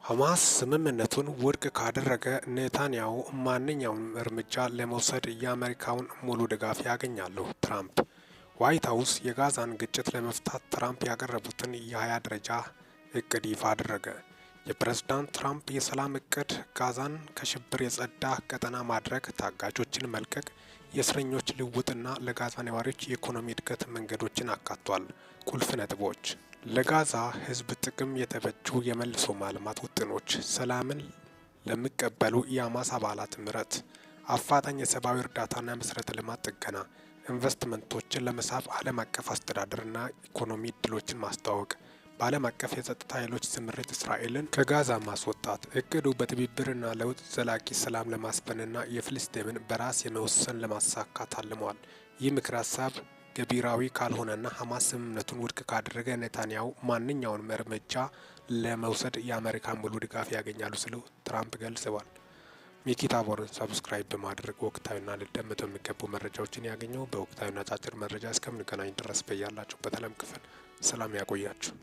ሐማስ ስምምነቱን ውድቅ ካደረገ ኔታንያሁ ማንኛውንም እርምጃ ለመውሰድ የአሜሪካውን ሙሉ ድጋፍ ያገኛሉ። ትራምፕ ዋይት ሀውስ የጋዛን ግጭት ለመፍታት ትራምፕ ያቀረቡትን የ20 ደረጃ እቅድ ይፋ አደረገ። የፕሬዝዳንት ትራምፕ የሰላም እቅድ ጋዛን ከሽብር የጸዳ ቀጠና ማድረግ፣ ታጋቾችን መልቀቅ፣ የእስረኞች ልውውጥና ለጋዛ ነዋሪዎች የኢኮኖሚ እድገት መንገዶችን አካቷል። ቁልፍ ነጥቦች ለጋዛ ሕዝብ ጥቅም የተበጁ የመልሶ ማልማት ውጥኖች፣ ሰላምን ለሚቀበሉ የሐማስ አባላት ምህረት፣ አፋጣኝ የሰብአዊ እርዳታና መሠረተ ልማት ጥገና፣ ኢንቨስትመንቶችን ለመሳብ ዓለም አቀፍ አስተዳደርና ኢኮኖሚ እድሎችን ማስተዋወቅ፣ በዓለም አቀፍ የጸጥታ ኃይሎች ስምሪት እስራኤልን ከጋዛ ማስወጣት። እቅዱ በትብብርና ለውጥ ዘላቂ ሰላም ለማስፈንና የፍልስጤምን በራስ የመወሰን ለማሳካት አልመዋል። ይህ ምክር ሀሳብ ገቢራዊ ካልሆነና ሐማስ ስምምነቱን ውድቅ ካደረገ ኔታንያሁ ማንኛውንም እርምጃ ለመውሰድ የአሜሪካን ሙሉ ድጋፍ ያገኛሉ ሲሉ ትራምፕ ገልጸዋል። ሚኪ ታቦርን ሰብስክራይብ በማድረግ ወቅታዊና ሊደመጡ የሚገቡ መረጃዎችን ያገኘው። በወቅታዊና አጫጭር መረጃ እስከምንገናኝ ድረስ በያላችሁበት ዓለም ክፍል ሰላም ያቆያችሁ።